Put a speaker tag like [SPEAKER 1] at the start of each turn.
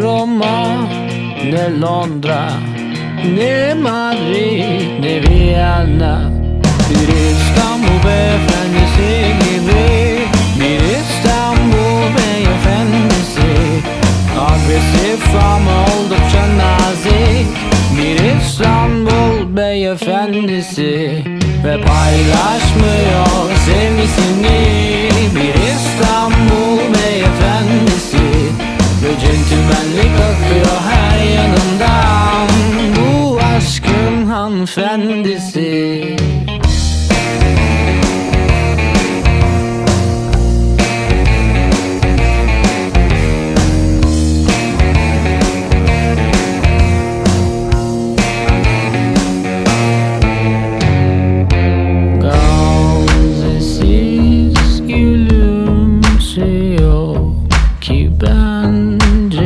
[SPEAKER 1] Roma, ne Londra, ne Madrid, ne Viyana. Bir İstanbul beyefendisi gibi, bir İstanbul beyefendisi. Agresif ama oldukça nazik, bir İstanbul beyefendisi. Ve paylaşmıyor sevgisini, bir İstanbul beyefendisi. Ve centilmenlik akıyor her yanından, bu aşkın hanımefendisi.